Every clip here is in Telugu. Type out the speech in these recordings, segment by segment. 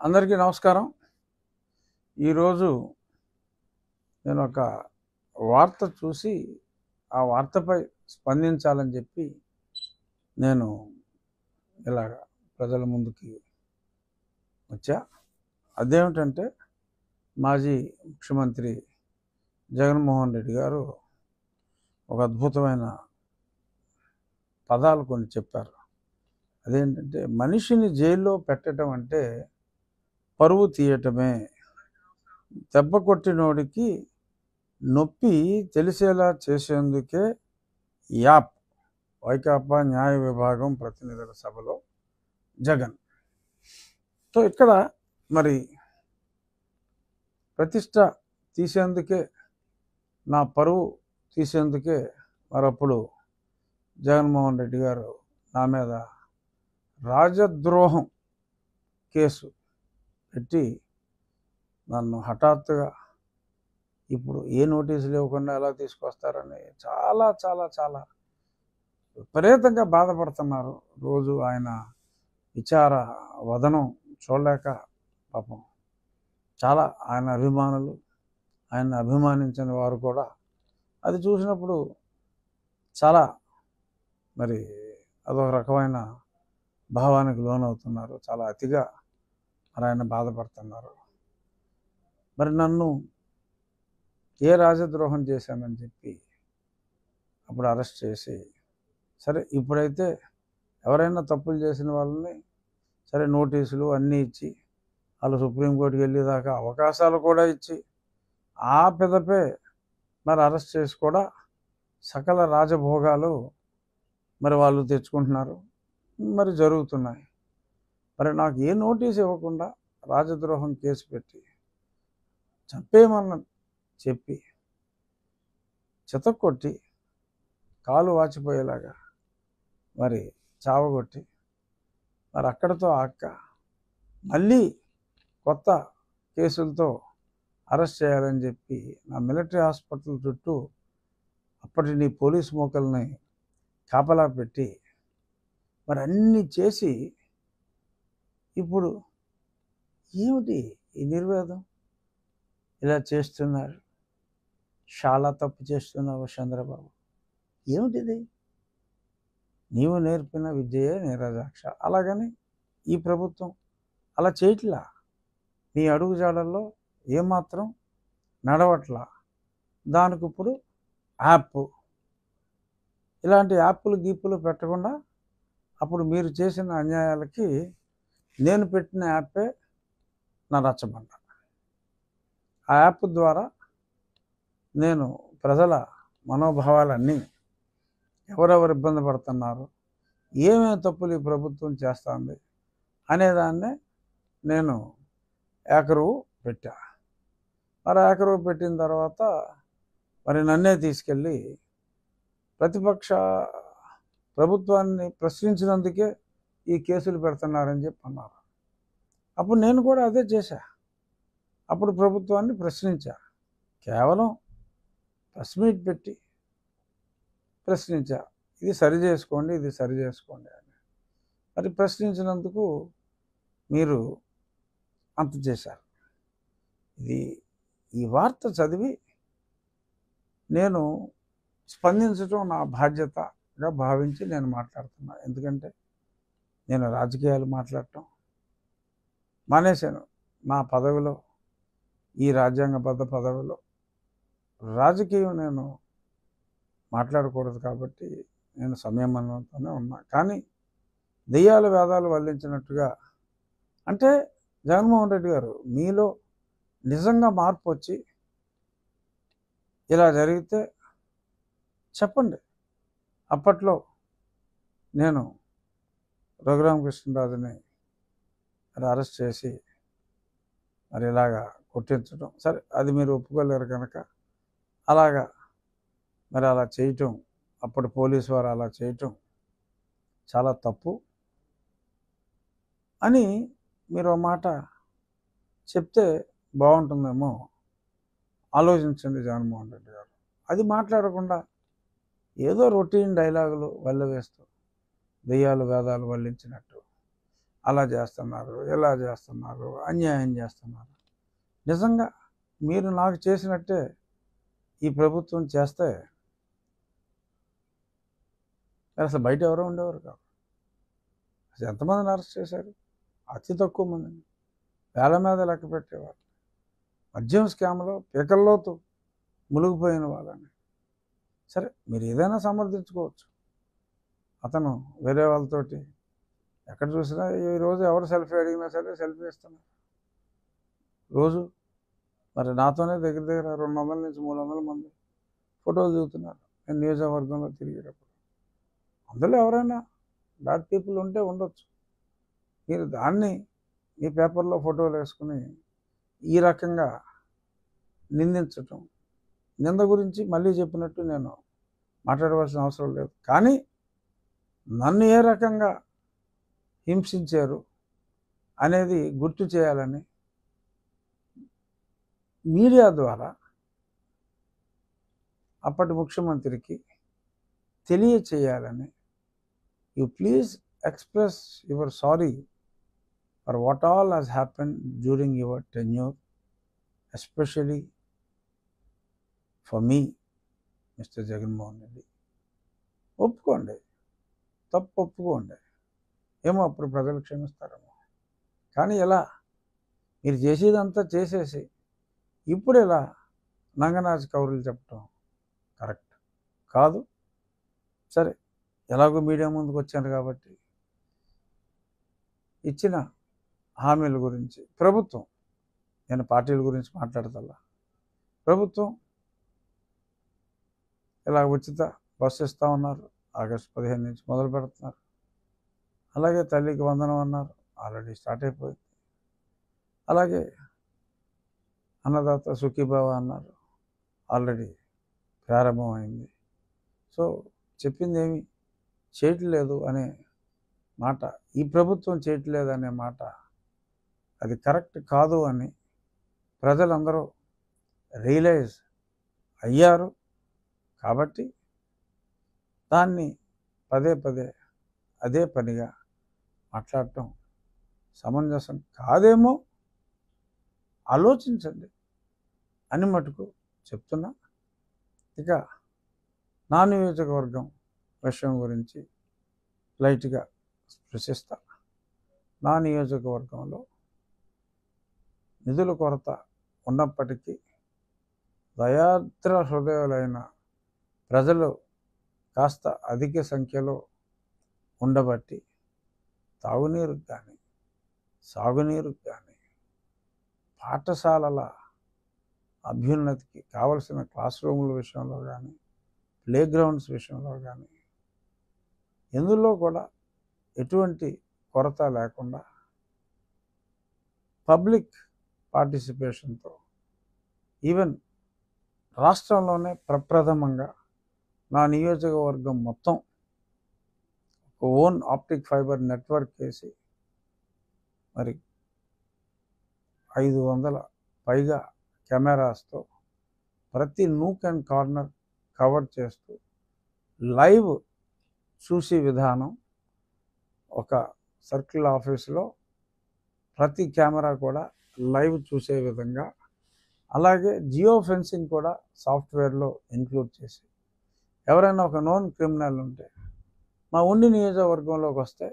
అందరికీ నమస్కారం. ఈరోజు నేను ఒక వార్త చూసి ఆ వార్తపై స్పందించాలని చెప్పి నేను ఇలాగ ప్రజల ముందుకి వచ్చా. అదేమిటంటే మాజీ ముఖ్యమంత్రి జగన్మోహన్ రెడ్డి గారు ఒక అద్భుతమైన పదాలు కొన్ని చెప్పారు. అదేంటంటే మనిషిని జైల్లో పెట్టడం అంటే పరువు తీయటమే, దెబ్బ కొట్టినోడికి నొప్పి తెలిసేలా చేసేందుకే యాప్ వైకాపా న్యాయ విభాగం ప్రతినిధుల సభలో జగన్. సో ఇక్కడ మరి ప్రతిష్ట తీసేందుకే, నా పరువు తీసేందుకే మరప్పుడు జగన్మోహన్ రెడ్డి గారు నా మీద రాజద్రోహం కేసు పెట్టి నన్ను హఠాత్తుగా ఇప్పుడు ఏ నోటీసులు ఇవ్వకుండా ఎలా తీసుకొస్తారని చాలా చాలా చాలా విపరీతంగా బాధపడుతున్నారు. రోజు ఆయన విచార వదనం చూడలేక పాపం చాలా ఆయన అభిమానులు, ఆయన అభిమానించిన వారు కూడా అది చూసినప్పుడు చాలా మరి అదొక రకమైన భావానికి లోనవుతున్నారు. చాలా అతిగా మరి ఆయన బాధపడుతున్నారు. మరి నన్ను ఏ రాజద్రోహం చేశానని చెప్పి అప్పుడు అరెస్ట్ చేసి, సరే ఇప్పుడైతే ఎవరైనా తప్పులు చేసిన వాళ్ళని సరే నోటీసులు అన్నీ ఇచ్చి వాళ్ళు సుప్రీంకోర్టుకి వెళ్ళేదాకా అవకాశాలు కూడా ఇచ్చి ఆ పెదపే మరి అరెస్ట్ చేసి కూడా సకల రాజభోగాలు మరి వాళ్ళు తెచ్చుకుంటున్నారు, మరి జరుగుతున్నాయి. మరి నాకు ఏ నోటీసు ఇవ్వకుండా రాజద్రోహం కేసు పెట్టి చంపేయమన్న చెప్పి చితక్కొట్టి కాలు వాచిపోయేలాగా మరి చావగొట్టి మరి అక్కడితో ఆక్క మళ్ళీ కొత్త కేసులతో అరెస్ట్ చేయాలని చెప్పి నా మిలిటరీ హాస్పిటల్ చుట్టూ అప్పటి నీ పోలీసు మోకల్ని కాపలా పెట్టి మరి అన్నీ చేసి ఇప్పుడు ఏమిటి ఈ నిర్వేదం ఇలా చేస్తున్నారు? చాలా తప్పు చేస్తున్నావు చంద్రబాబు. ఏమిటిది? నీవు నేర్పిన విద్యయే నీరజాక్ష. అలాగని ఈ ప్రభుత్వం అలా చేయట్లా, నీ అడుగుజాడల్లో ఏమాత్రం నడవట్లా. దానికి ఇప్పుడు యాప్, ఇలాంటి యాప్లు గీపులు పెట్టకుండా అప్పుడు మీరు చేసిన అన్యాయాలకి నేను పెట్టిన యాపే నా రచ్చబండ. ఆ యాప్ ద్వారా నేను ప్రజల మనోభావాలన్నీ, ఎవరెవరు ఇబ్బంది పడుతున్నారు, ఏమేమి తప్పులు ఈ ప్రభుత్వం చేస్తుంది అనేదాన్నే నేను ఏకరువు పెట్టా. మరి ఏకరువు పెట్టిన తర్వాత మరి నన్నే తీసుకెళ్ళి ప్రతిపక్ష ప్రభుత్వాన్ని ప్రశ్నించినందుకే ఈ కేసులు పెడుతున్నారని చెప్పి అన్నారు. అప్పుడు నేను కూడా అదే చేశా. అప్పుడు ప్రభుత్వాన్ని ప్రశ్నించా, కేవలం ప్రెస్ మీట్ పెట్టి ప్రశ్నించా, ఇది సరి చేసుకోండి, ఇది సరి చేసుకోండి అని. మరి ప్రశ్నించినందుకు మీరు అంత చేశారు. ఈ వార్త చదివి నేను స్పందించడం నా బాధ్యతగా భావించి నేను మాట్లాడుతున్నా. ఎందుకంటే నేను రాజకీయాలు మాట్లాడటం మానేశాను. నా పదవిలో, ఈ రాజ్యాంగబద్ధ పదవిలో రాజకీయం నేను మాట్లాడకూడదు కాబట్టి నేను సంయమనంతోనే ఉన్నా. కానీ దెయ్యాలు వేదాలు వల్లించినట్టుగా, అంటే జగన్మోహన్ రెడ్డి గారు మీలో నిజంగా మార్పు వచ్చి ఇలా జరిగితే చెప్పండి. అప్పట్లో నేను రఘురామకృష్ణరాజుని మరి అరెస్ట్ చేసి మరి ఇలాగా కొట్టించడం, సరే అది మీరు ఒప్పుకోలేరు కనుక అలాగా మరి అలా చేయటం, అప్పటి పోలీసు వారు అలా చేయటం చాలా తప్పు అని మీరు ఒక మాట చెప్తే బాగుంటుందేమో ఆలోచించండి జగన్మోహన్ రెడ్డి గారు. అది మాట్లాడకుండా ఏదో రొటీన్ డైలాగులు వల్లవేస్తూ దెయ్యాలు వేదాలు వల్లించినట్టు అలా చేస్తున్నారు, ఇలా చేస్తున్నారు, అన్యాయం చేస్తున్నారు. నిజంగా మీరు నాకు చేసినట్టే ఈ ప్రభుత్వం చేస్తే అసలు బయట ఎవరో ఉండేవారు కాదు. అసలు ఎంతమందిని అరెస్ట్ చేశారు? అతి తక్కువ మందిని, వేల మీద లెక్క పెట్టేవారు. మద్యం స్కామ్లో పీకల్లోతు మునిగిపోయిన వాళ్ళని. సరే, మీరు ఏదైనా సమర్థించుకోవచ్చు. అతను వేరే వాళ్ళతోటి ఎక్కడ చూసినా ఈరోజు ఎవరు సెల్ఫీ అడిగినా సరే సెల్ఫీ ఇస్తున్నారు రోజు. మరి నాతోనే దగ్గర దగ్గర 200 నుంచి 300 మంది ఫోటోలు దిగుతున్నారు నేను నియోజకవర్గంలో తిరిగేటప్పుడు. అందులో ఎవరైనా బ్యాడ్ పీపుల్ ఉంటే ఉండొచ్చు. మీరు దాన్ని మీ పేపర్లో ఫోటోలు వేసుకుని ఈ రకంగా నిందించటం, నింద గురించి మళ్ళీ చెప్పినట్టు నేను మాట్లాడవలసిన అవసరం లేదు. కానీ నన్ను ఏ రకంగా హింసించారు అనేది గుర్తు చేయాలని మీడియా ద్వారా అప్పటి ముఖ్యమంత్రికి తెలియచేయాలని, you please express your sorry for what all has happened during your tenure, especially for me mister Jaganmohan Reddy. ఒప్పుకోండి, తప్పు ఒప్పుకోండి. ఏమో అప్పుడు ప్రజలు క్షమిస్తారేమో. కానీ ఎలా మీరు చేసేదంతా చేసేసి ఇప్పుడు ఇలా నంగనాచి కౌరులు చెప్పడం కరెక్ట్ కాదు. సరే, ఎలాగో మీడియా ముందుకు వచ్చాను కాబట్టి ఇచ్చిన హామీల గురించి ప్రభుత్వం, నేను పార్టీల గురించి మాట్లాడతల్లా, ప్రభుత్వం ఇలా ఉచిత బస్సు ఇస్తూ ఉన్నారు. ఆగస్టు 15 నుంచి మొదలు పెడుతున్నారు. అలాగే తల్లికి వందనం అన్నారు, ఆల్రెడీ స్టార్ట్ అయిపోయింది. అలాగే అన్నదాత సుఖీభావ అన్నారు, ఆల్రెడీ ప్రారంభమైంది. సో చెప్పింది ఏమి చేయట్లేదు అనే మాట, ఈ ప్రభుత్వం చేయట్లేదు అనే మాట అది కరెక్ట్ కాదు అని ప్రజలందరూ రియలైజ్ అయ్యారు. కాబట్టి దాన్ని పదే పదే అదే పనిగా మాట్లాడటం సమంజసం కాదేమో, ఆలోచించండి అని మటుకు చెప్తున్నా. ఇక నా నియోజకవర్గం విషయం గురించి లైట్గా స్పృశిస్తా. నా నియోజకవర్గంలో నిధుల కొరత ఉన్నప్పటికీ దయాద్ర హృదయాలైన ప్రజలు కాస్త అధిక సంఖ్యలో ఉండబట్టి తాగునీరుకు కానీ సాగునీరుకు కానీ పాఠశాలల అభ్యున్నతికి కావలసిన క్లాస్ రూముల విషయంలో కానీ ప్లే గ్రౌండ్స్ విషయంలో కానీ ఎందులో కూడా ఎటువంటి కొరత లేకుండా పబ్లిక్ పార్టిసిపేషన్తో ఈవెన్ రాష్ట్రంలోనే ప్రప్రథమంగా నా నియోజకవర్గం మొత్తం ఒక ఓన్ ఆప్టిక్ ఫైబర్ నెట్వర్క్ వేసి మరి 500 పైగా కెమెరాస్తో ప్రతి నూక్ అండ్ కార్నర్ కవర్ చేస్తూ లైవ్ చూసే విధానం, ఒక సర్కిల్ ఆఫీసులో ప్రతి కెమెరా కూడా లైవ్ చూసే విధంగా, అలాగే జియో ఫెన్సింగ్ కూడా సాఫ్ట్వేర్లో ఇంక్లూడ్ చేసి ఎవరైనా ఒక నోన్ క్రిమినల్ ఉంటే మా ఉండి నియోజకవర్గంలోకి వస్తే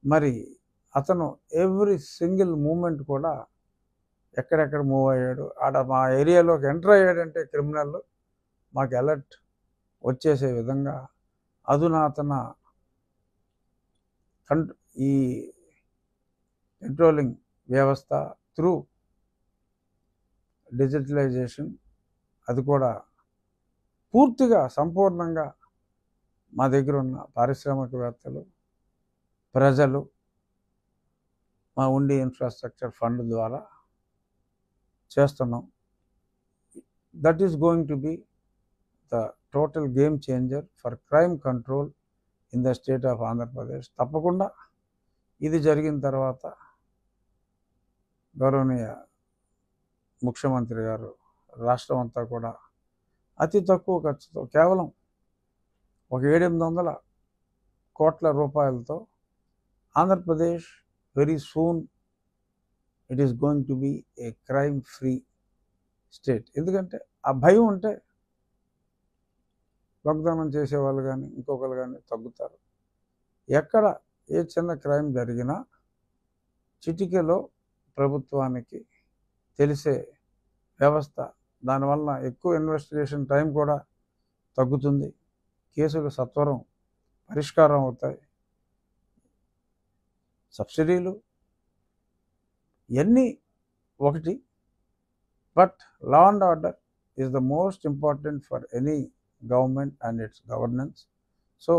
మరి అతను ఎవ్రీ సింగిల్ మూమెంట్ కూడా ఎక్కడెక్కడ మూవ్ అయ్యాడు, ఆడ మా ఏరియాలోకి ఎంటర్ అయ్యాడంటే క్రిమినల్ మాకు అలర్ట్ వచ్చేసే విధంగా అధునాతన ఈ కంట్రోలింగ్ వ్యవస్థ త్రూ డిజిటలైజేషన్ అది కూడా పూర్తిగా సంపూర్ణంగా మా దగ్గర ఉన్న పారిశ్రామికవేత్తలు, ప్రజలు, మా ఉండి ఇన్ఫ్రాస్ట్రక్చర్ ఫండ్ ద్వారా చేస్తున్నాం. That is going to be the total game changer for crime control in the state of Andhra Pradesh. తప్పకుండా ఇది జరిగిన తర్వాత గౌరవనీయ ముఖ్యమంత్రి గారు రాష్ట్రం అంతా కూడా అతి తక్కువ ఖర్చుతో కేవలం ఒక 700-800 కోట్ల రూపాయలతో Andhra Pradesh very soon it is going to be a crime free state. ఎందుకంటే ఆ భయం ఉంటే వాగ్దానం చేసేవాళ్ళు కానీ ఇంకొకరు కానీ తగ్గుతారు. ఎక్కడ ఏ చిన్న క్రైమ్ జరిగినా చిటికెలో ప్రభుత్వానికి తెలిసే వ్యవస్థ, దానివల్ల ఎక్కువ ఇన్వెస్టిగేషన్ టైం కూడా తగ్గుతుంది, కేసులు సత్వరం పరిష్కారం అవుతాయి. సబ్సిడీలు ఇవన్నీ ఒకటి, but law and order is the most important for any government and it's governance. So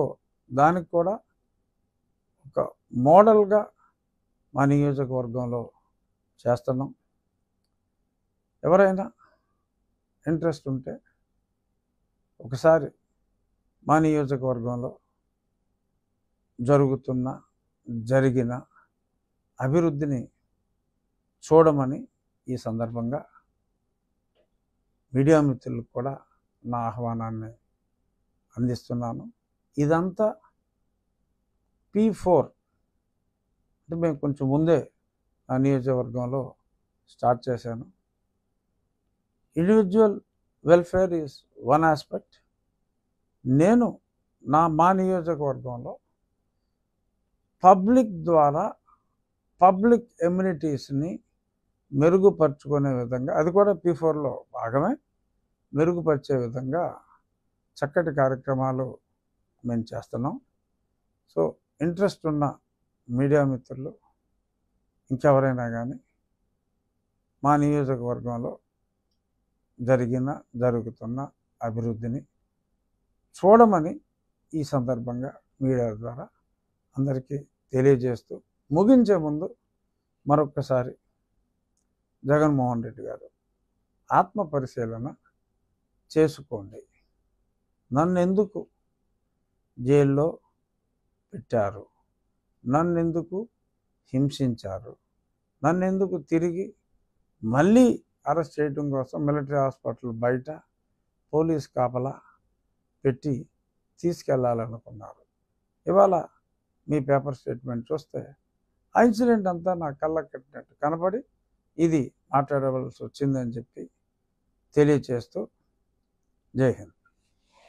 దానికి కూడా ఒక మోడల్గా మా నియోజకవర్గంలో చేస్తున్నాం. ఎవరైనా ఇంట్రెస్ట్ ఉంటే ఒకసారి మా నియోజకవర్గంలో జరిగిన అభివృద్ధిని చూడమని ఈ సందర్భంగా మీడియా మిత్రులకు కూడా నా ఆహ్వానాన్ని అందిస్తున్నాను. ఇదంతా P4 అంటే మేము కొంచెం ముందే ఆ నియోజకవర్గంలో స్టార్ట్ చేశాను. Individual welfare is one aspect. నేను మా నియోజకవర్గంలో పబ్లిక్ ద్వారా పబ్లిక్ ఎమ్యూనిటీస్ని మెరుగుపరుచుకునే విధంగా, అది కూడా P4లో భాగమే, మెరుగుపరిచే విధంగా చక్కటి కార్యక్రమాలు మేము చేస్తున్నాం. సో ఇంట్రెస్ట్ ఉన్న మీడియా మిత్రులు ఇంకెవరైనా కానీ మా నియోజకవర్గంలో జరుగుతున్న అభివృద్ధిని చూడమని ఈ సందర్భంగా మీడియా ద్వారా అందరికీ తెలియజేస్తూ, ముగించే ముందు మరొక్కసారి జగన్మోహన్ రెడ్డి గారు ఆత్మ పరిశీలన చేసుకోండి. నన్నెందుకు జైల్లో పెట్టారు, నన్నెందుకు హింసించారు, నన్నెందుకు తిరిగి మళ్ళీ అరెస్ట్ చేయడం కోసం మిలిటరీ హాస్పిటల్ బయట పోలీస్ కాపలా పెట్టి తీసుకెళ్లాలనుకున్నారు. ఇవాళ మీ పేపర్ స్టేట్మెంట్ చూస్తే ఆ ఇన్సిడెంట్ అంతా నా కళ్ళకు కట్టినట్టు కనపడి ఇది మాట్లాడవలసి వచ్చిందని చెప్పి తెలియచేస్తూ జై హింద్.